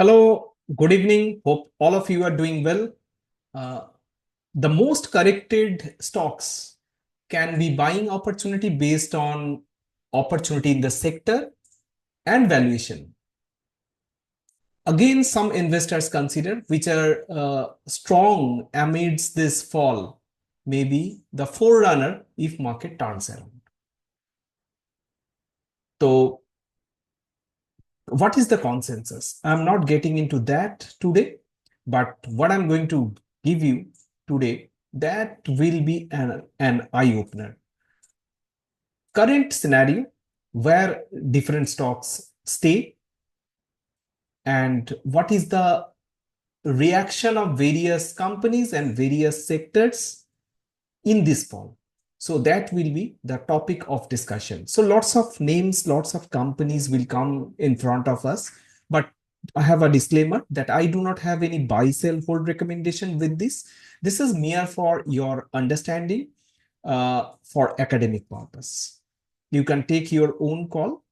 Hello, good evening. Hope all of you are doing well. Uh, the most corrected stocks can be buying opportunity based on opportunity in the sector and valuation. Again, some investors consider which are strong amidst this fall, maybe the forerunner if market turns around. So, what is the consensus? I'm not getting into that today, but what I'm going to give you today, that will be an eye-opener. Current scenario where different stocks stay and what is the reaction of various companies and various sectors in this fall. So that will be the topic of discussion. So lots of names, lots of companies will come in front of us, but I have a disclaimer that I do not have any buy, sell, hold recommendation with this. This is mere for your understanding, for academic purpose. You can take your own call,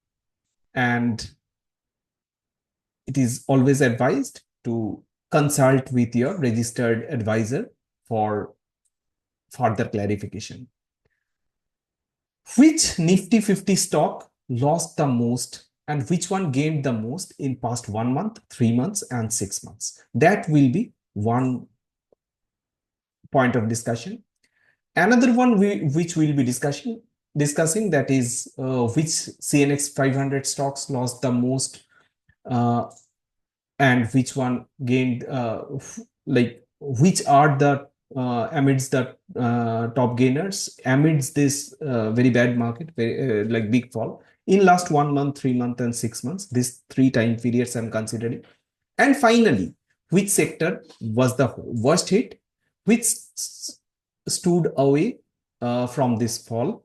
and it is always advised to consult with your registered advisor for further clarification. Which Nifty 50 stock lost the most and which one gained the most in past 1 month, 3 months, and 6 months? That will be one point of discussion. Another one which we'll be discussing that is which CNX 500 stocks lost the most and which one gained, like which are the amidst the top gainers amidst this very bad market, very, like big fall in last 1 month, 3 months, and 6 months. These 3 time periods I'm considering. And finally, which sector was the worst hit, which stood away from this fall,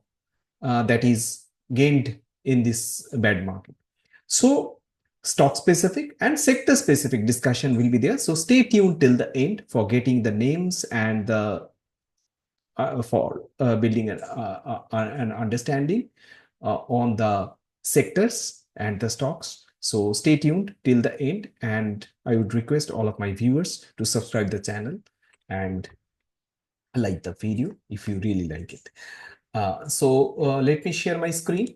that is gained in this bad market. So stock specific and sector specific discussion will be there. So stay tuned till the end for getting the names and the for building an understanding on the sectors and the stocks. So stay tuned till the end, and I would request all of my viewers to subscribe the channel and like the video if you really like it. Let me share my screen.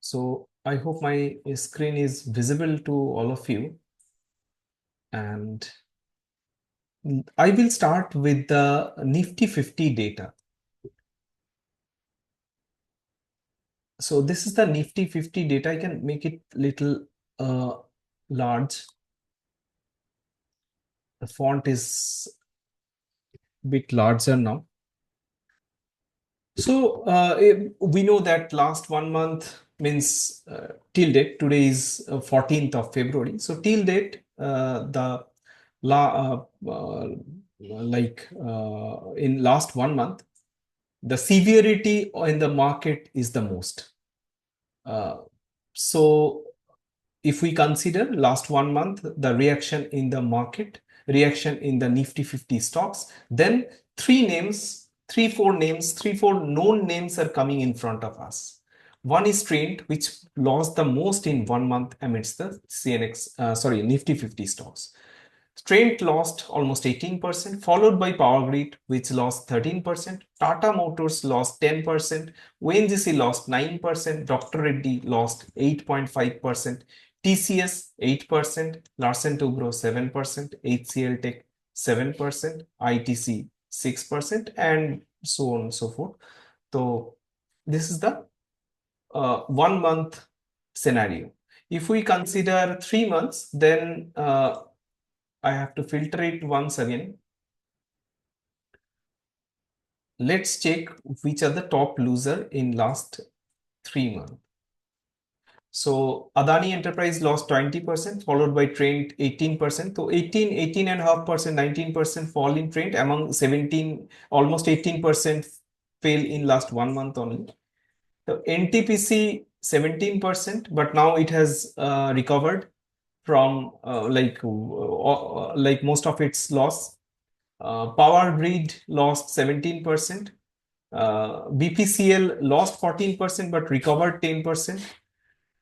So I hope my screen is visible to all of you. And I will start with the Nifty 50 data. So this is the Nifty 50 data. I can make it little large. The font is a bit larger now. So we know that last 1 month means till date, today is 14th of February. So till date, in last 1 month, the severity in the market is the most. So if we consider last 1 month, the reaction in the market, reaction in the Nifty 50 stocks, then 4 known names are coming in front of us. One is Trend, which lost the most in 1 month amidst the Nifty 50 stocks. Trent lost almost 18%, followed by Power Grid, which lost 13%. Tata Motors lost 10%. ONGC lost 9%. Dr. Reddy lost 8.5%. TCS 8%. Larsen Toubro 7%. HCL Tech 7%. ITC 6%, and so on and so forth. So this is the 1 month scenario. If we consider 3 months, then I have to filter it once again. Let's check which are the top loser in last 3 months. So Adani Enterprise lost 20%, followed by Trent 18%. So 18.5%, 19% fall in Trent, among 17, almost 18% fail in last 1 month only. So NTPC 17%, but now it has recovered from like most of its loss. Power Grid lost 17%. BPCL lost 14% but recovered 10%.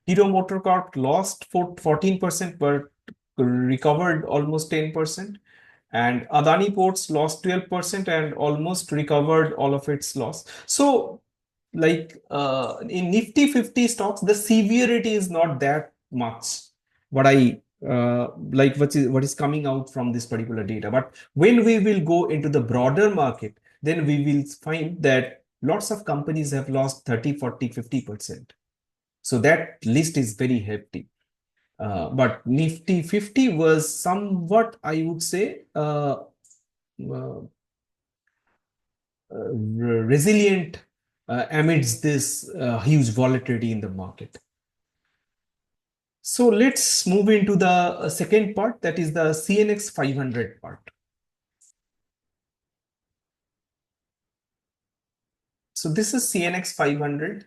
Hero Motorcorp lost 14% but recovered almost 10%. And Adani Ports lost 12% and almost recovered all of its loss. So, like in Nifty 50 stocks, the severity is not that much. What I like what is coming out from this particular data. But when we will go into the broader market, then we will find that lots of companies have lost 30, 40, 50%. So that list is very hefty. But Nifty 50 was somewhat, I would say, uh, resilient amidst this huge volatility in the market. So let's move into the second part, that is the CNX 500 part. So this is CNX 500.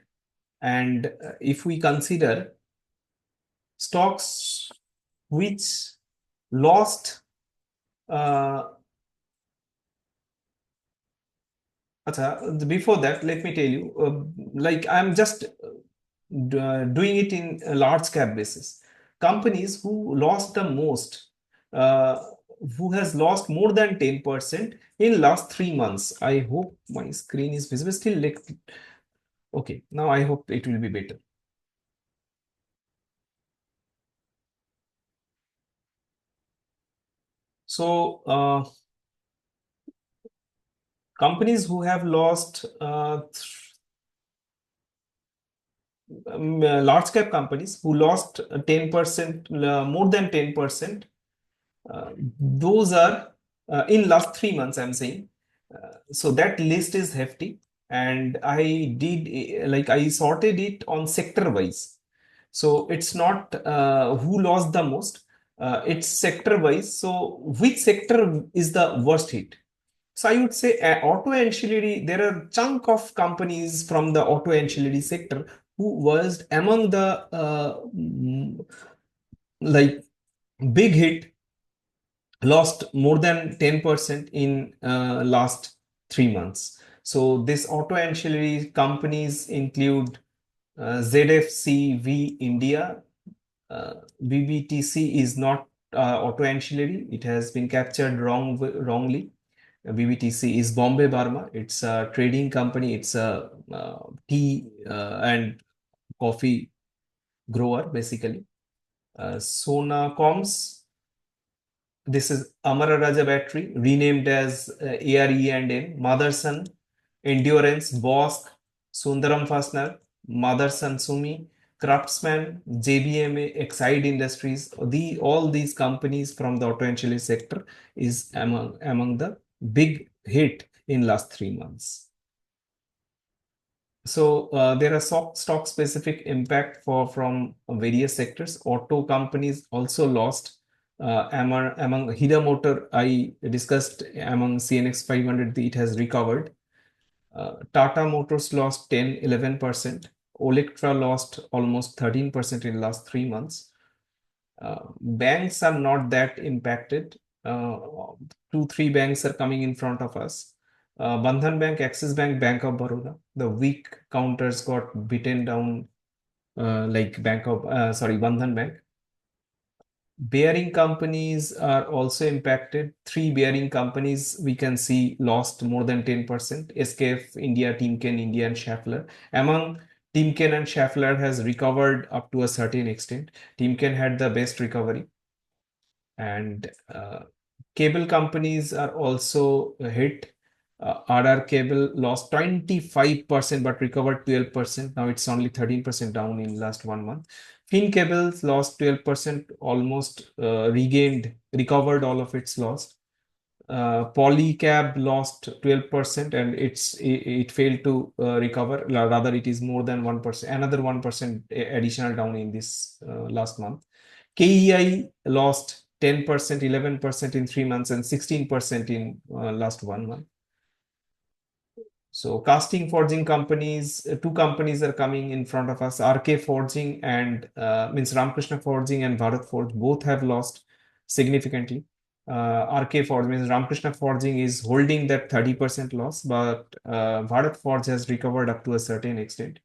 And if we consider stocks which lost before that, let me tell you, like I'm just doing it in a large cap basis. Companies who lost the most, uh, who has lost more than 10% in last 3 months. I hope my screen is visible still. Like, okay, now I hope it will be better. So, companies who have lost large cap companies who lost 10%, more than 10%, those are in last 3 months, I'm saying. So that list is hefty. And I did like I sorted it on sector wise. So it's not who lost the most, it's sector wise. So which sector is the worst hit? So I would say auto ancillary, there are chunk of companies from the auto ancillary sector who was among the like big hit, lost more than 10% in last 3 months. So this auto ancillary companies include ZFCV India. BBTC is not auto ancillary. It has been captured wrongly. BBTC is Bombay Burma. It's a trading company. It's a tea and coffee grower, basically. Sona Coms, this is Amara Raja Battery, renamed as ARE&M, Motherson, Endurance, Bosch, Sundaram Fastener, Motherson Sumi, Craftsman, JBMA, Exide Industries. All these companies from the auto ancillary sector is among the big hit in last 3 months. So there are stock specific impact from various sectors. Auto companies also lost. Among Hida Motor, I discussed among CNX 500, it has recovered. Tata Motors lost 10-11%. Olectra lost almost 13% in last 3 months. Banks are not that impacted. 2-3 banks are coming in front of us. Bandhan Bank, Axis Bank, Bank of Baroda. The weak counters got beaten down, like Bandhan Bank. Bearing companies are also impacted. 3 bearing companies we can see lost more than 10%. SKF India, Timken India, and Schaeffler. Among Timken and Schaeffler has recovered up to a certain extent. Timken had the best recovery. And cable companies are also hit. RR Cable lost 25% but recovered 12%. Now it's only 13% down in last 1 month. Fin Cables lost 12%, almost recovered all of its loss. Polycab lost 12% and it failed to recover. Rather, it is more than 1%, another 1% additional down in this last month. KEI lost 10%, 11% in 3 months, and 16% in last 1 month. So casting forging companies, two companies are coming in front of us. RK Forging and means Ramkrishna Forging and Bharat Forge both have lost significantly. RK Forge means Ramkrishna Forging is holding that 30% loss, but Bharat Forge has recovered up to a certain extent.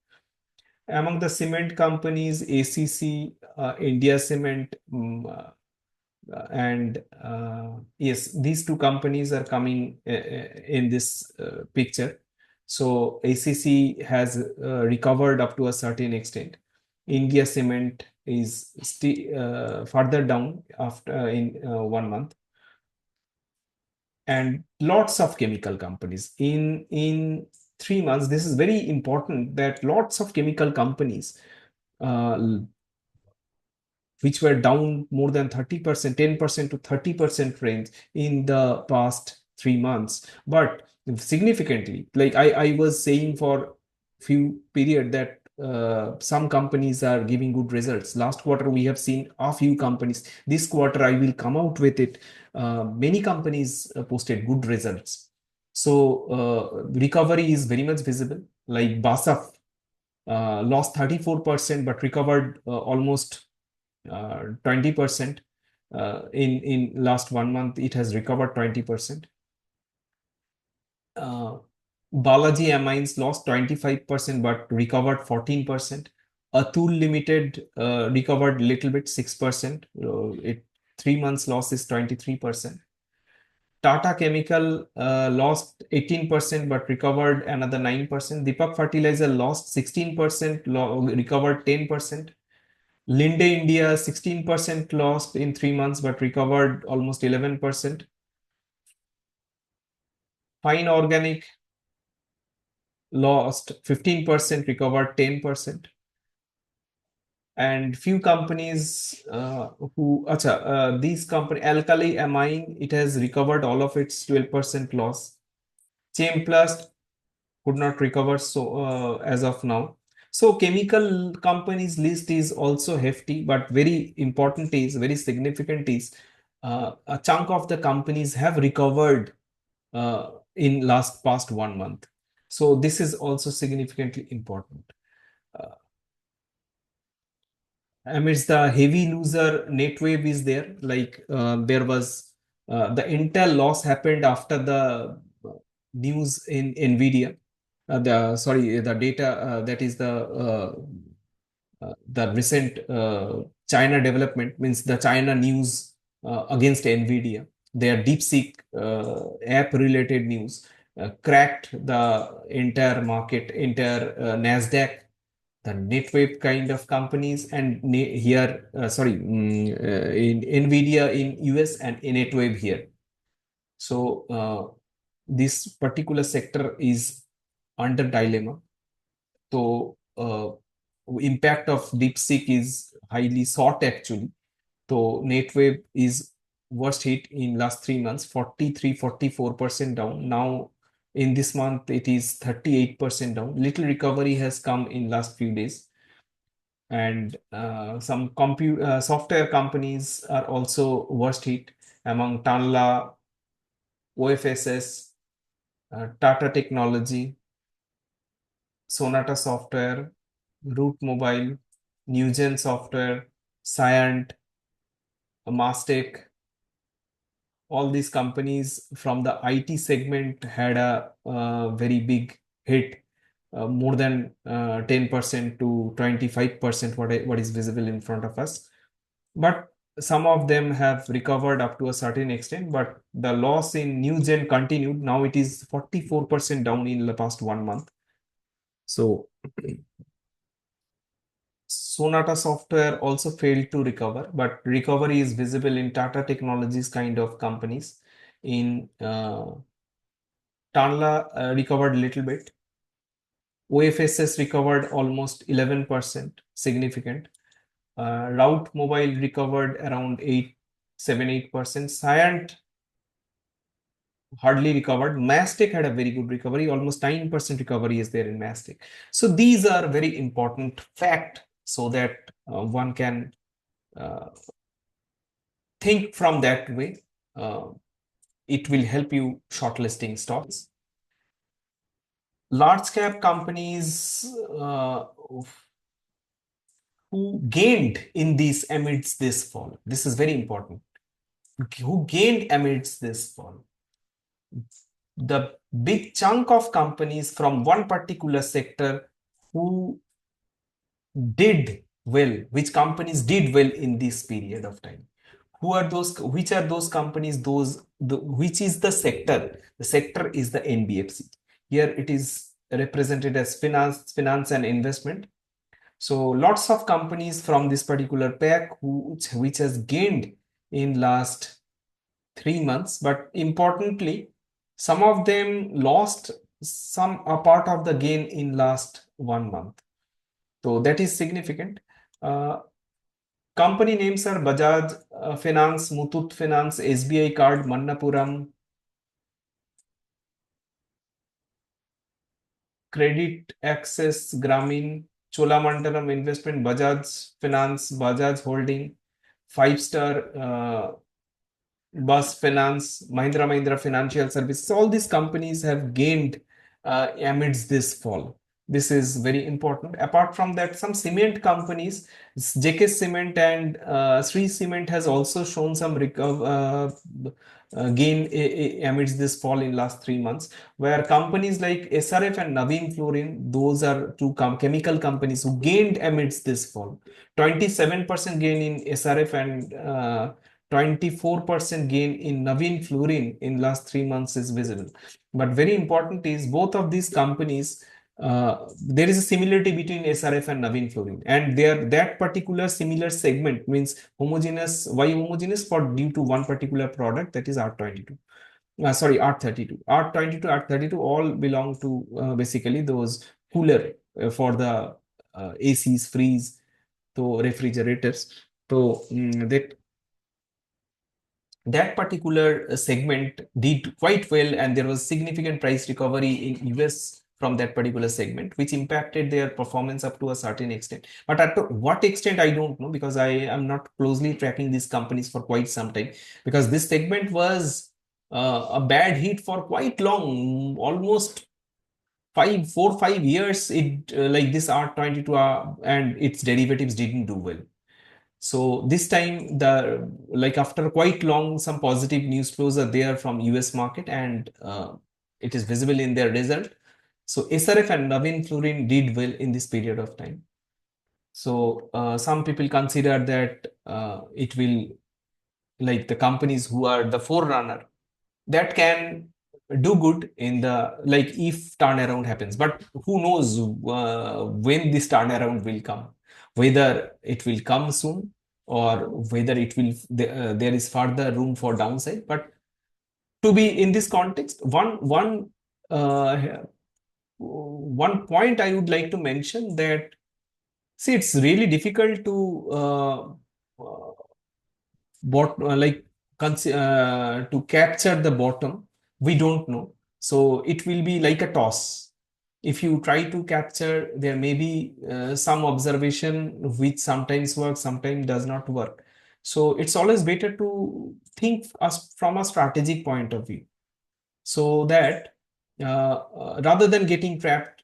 Among the cement companies, ACC, India Cement, and yes, these two companies are coming in this picture. So ACC has recovered up to a certain extent. India Cement is still further down after in 1 month, and lots of chemical companies in 3 months. This is very important that lots of chemical companies uh, which were down more than 30%, 10% to 30% range in the past 3 months. But significantly, like I was saying for few period that some companies are giving good results. Last quarter, we have seen a few companies. This quarter, I will come out with it. Many companies posted good results. So recovery is very much visible. Like BASF lost 34%, but recovered almost 20%. In last 1 month, it has recovered 20%. Balaji Amines lost 25%, but recovered 14%. Atul Limited recovered little bit, 6%. It 3 months loss is 23%. Tata Chemical lost 18% but recovered another 9%. Deepak Fertilizer lost 16%, recovered 10%. Linde India 16% lost in 3 months but recovered almost 11%. Fine Organic lost 15%, recovered 10%. And few companies these company Alkali Amine, it has recovered all of its 12% loss. Chainplast could not recover so as of now. So chemical companies list is also hefty, but very important is very significant is a chunk of the companies have recovered in past 1 month. So this is also significantly important. Uh, Amidst the heavy loser, Netwave is there. Like there was the Intel loss happened after the news in Nvidia. The data that is the recent China development means the China news against Nvidia. Their DeepSeek app related news cracked the entire market, entire Nasdaq, the Netwave kind of companies, and here, in Nvidia in US and in Netwave here. So this particular sector is under dilemma. So impact of DeepSeek is highly sought actually. So Netwave is worst hit in last 3 months, 44% down. Now in this month, it is 38% down. Little recovery has come in last few days. And some software companies are also worst hit among Tanla, OFSS, Tata Technology, Sonata Software, Root Mobile, Newgen Software, Cyient, Mastech. All these companies from the IT segment had a very big hit, more than 10% to 25%, what is visible in front of us. But some of them have recovered up to a certain extent, but the loss in Newgen continued. Now it is 44% down in the past 1 month. So Sonata Software also failed to recover, but recovery is visible in Tata Technologies kind of companies. In Tanla recovered a little bit. OFSS recovered almost 11%, significant. Route Mobile recovered around 8%. Cyient hardly recovered. Mastech had a very good recovery, almost 9% recovery is there in Mastech. So these are very important fact so that one can think from that way. It will help you shortlisting stocks. large cap companies who gained in this amidst this fall. This is very important. Who gained amidst this fall? The big chunk of companies from one particular sector who did well, which companies did well in this period of time. Who are those? Which are those companies? Which is the sector? The sector is the NBFC. Here it is represented as finance and investment. So lots of companies from this particular pack which has gained in last 3 months, but importantly, some of them lost some a part of the gain in last 1 month. So that is significant. Uh, Company names are Bajaj Finance, Muthoot Finance, SBI Card, Manappuram, Credit Access, Grameen, Cholamandalam Investment, Bajaj Finance, Bajaj Holding, Five Star Bus Finance, Mahindra Financial Services. All these companies have gained amidst this fall. This is very important. Apart from that, some cement companies, JK Cement and Sri Cement has also shown some gain amidst this fall in last 3 months, where companies like SRF and Navin Fluorine, those are two chemical companies who gained amidst this fall. 27% gain in SRF and 24% gain in Navin Fluorine in last 3 months is visible. But very important is both of these companies, there is a similarity between SRF and Navin Fluorine, and that particular similar segment means homogeneous. Why homogeneous? For due to one particular product, that is R22. Sorry, R32. R22, R32 all belong to basically those cooler for the ACs, freeze, so refrigerators. So that particular segment did quite well, and there was significant price recovery in US from that particular segment, which impacted their performance up to a certain extent. But at what extent, I don't know, because I am not closely tracking these companies for quite some time, because this segment was a bad hit for quite long, almost 5 4 5 years. It like this R22 and its derivatives didn't do well. So this time, the like after quite long, some positive news flows are there from US market, and it is visible in their result. So SRF and Navin Fluorine did well in this period of time. So some people consider that it will, like the companies who are the forerunner, that can do good in the, like, if turnaround happens. But who knows when this turnaround will come, whether it will come soon or whether it will there is further room for downside. But to be in this context, uh, one point I would like to mention, that see, it's really difficult to like to capture the bottom. We don't know, so it will be like a toss. If you try to capture, there may be some observation which sometimes works, sometimes does not work. So it's always better to think us from a strategic point of view, so that rather than getting trapped,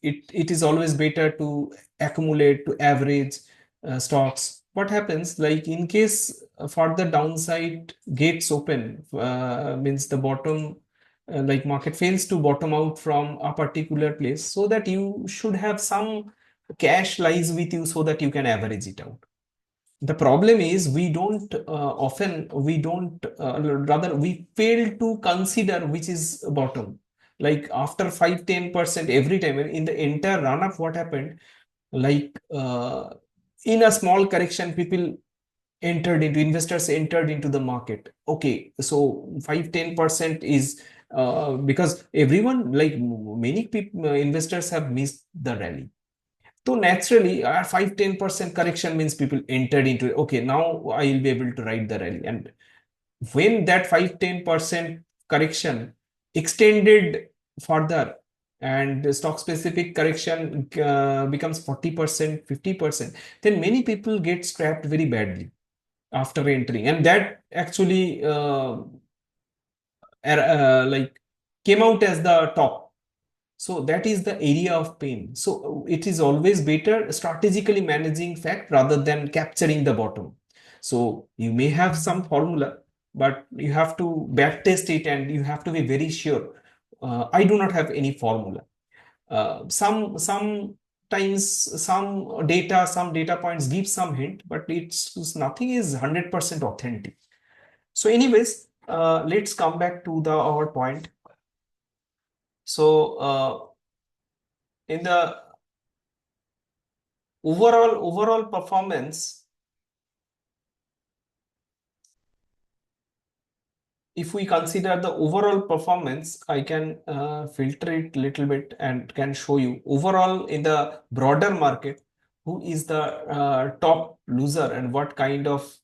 it is always better to accumulate, to average stocks. What happens, like in case further downside gates open, means the bottom, like market fails to bottom out from a particular place, so that you should have some cash lies with you so that you can average it out. The problem is we don't often we don't rather we fail to consider which is bottom. Like after 5 10% every time in the entire run up, what happened, like in a small correction, investors entered into the market. Okay, so 5 10% is because everyone, like many people, investors have missed the rally. So naturally, a 5 10% correction means people entered into it. Okay, now I will be able to ride the rally. And when that 5 10% correction extended further, and the stock specific correction becomes 40%, 50%, then many people get scrapped very badly after entering. And that actually like came out as the top. So that is the area of pain. So it is always better strategically managing fact rather than capturing the bottom. So you may have some formula, but you have to back test it and you have to be very sure. I do not have any formula. Sometimes some data points give some hint, but it's nothing is 100% authentic. So anyways, let's come back to our point. So in the overall performance, if we consider the overall performance, I can filter it a little bit and can show you overall in the broader market who is the top loser and what kind of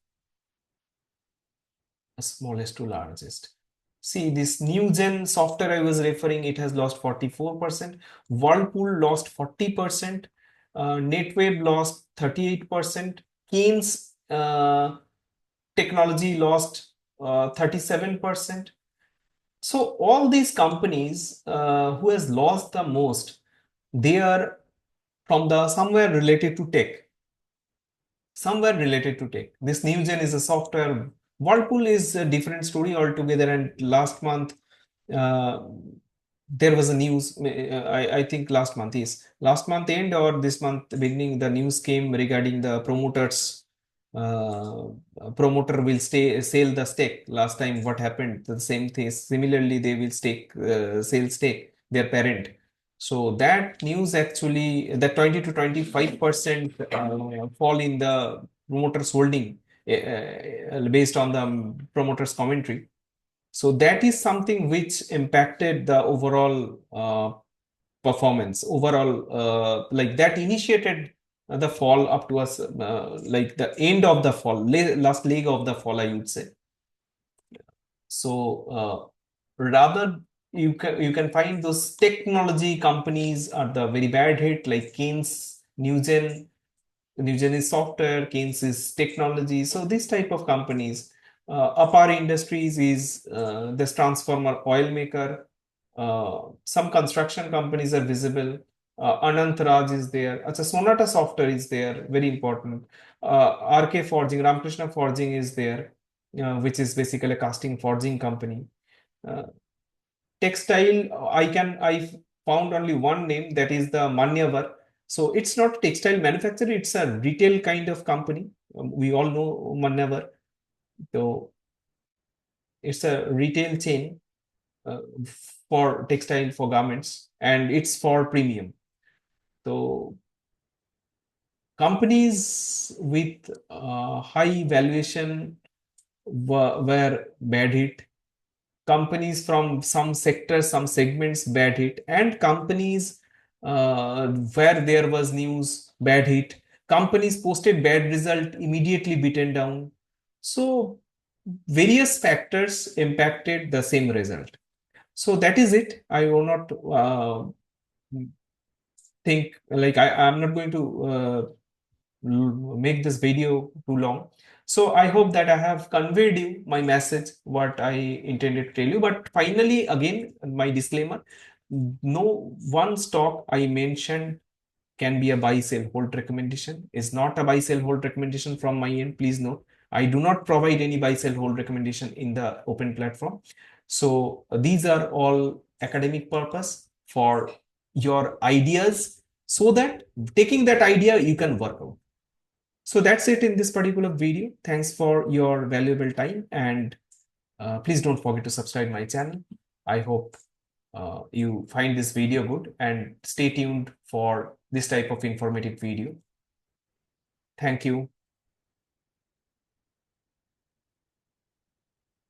smallest to largest. See, this new gen software I was referring, it has lost 44%. Whirlpool lost 40%. Netweb lost 38%. Keynes technology lost 37%. So all these companies who has lost the most, they are from the somewhere related to tech. Somewhere related to tech. This new gen is a software. Whirlpool is a different story altogether. And last month, uh, there was a news. I think last month end or this month beginning. The news came regarding the promoters. Uh, Promoter will sell the stake. Last time, what happened? The same thing. Similarly, they will sell stake their parent. So that news actually, the 20 to 25% fall in the promoter's holding based on the promoter's commentary. So that is something which impacted the overall performance. Overall, like that initiated the fall up to us, like the end of the fall, last leg of the fall, I would say. So rather you can find those technology companies are the very bad hit, like Keynes, Newgen. Newgen is software, Keynes is technology. So this type of companies. Apar Industries is this transformer oil maker. Some construction companies are visible. Anant Raj is there. Acha, Sonata Software is there, very important. RK Forging, Ramakrishna Forging is there, which is basically a casting forging company. Uh, Textile, I found only one name, that is the Manyavar. So it's not textile manufacturer, it's a retail kind of company. We all know Manyavar. So it's a retail chain uh, for textile, for garments, and it's for premium. So companies with high valuation were bad hit. Companies from some sectors, some segments, bad hit, and companies where there was news, bad hit. Companies posted bad result, immediately beaten down. So various factors impacted the same result. So that is it. I will not think like I'm not going to make this video too long. So I hope that I have conveyed you my message, what I intended to tell you. But finally, again, my disclaimer, no one stock I mentioned can be a buy, sell, hold recommendation. Is not a buy, sell, hold recommendation from my end. Please note, I do not provide any buy, sell, hold recommendation in the open platform. So these are all academic purpose for your ideas, so that taking that idea, you can work out. So that's it in this particular video. Thanks for your valuable time, and please don't forget to subscribe my channel. I hope you find this video good, and stay tuned for this type of informative video. Thank you.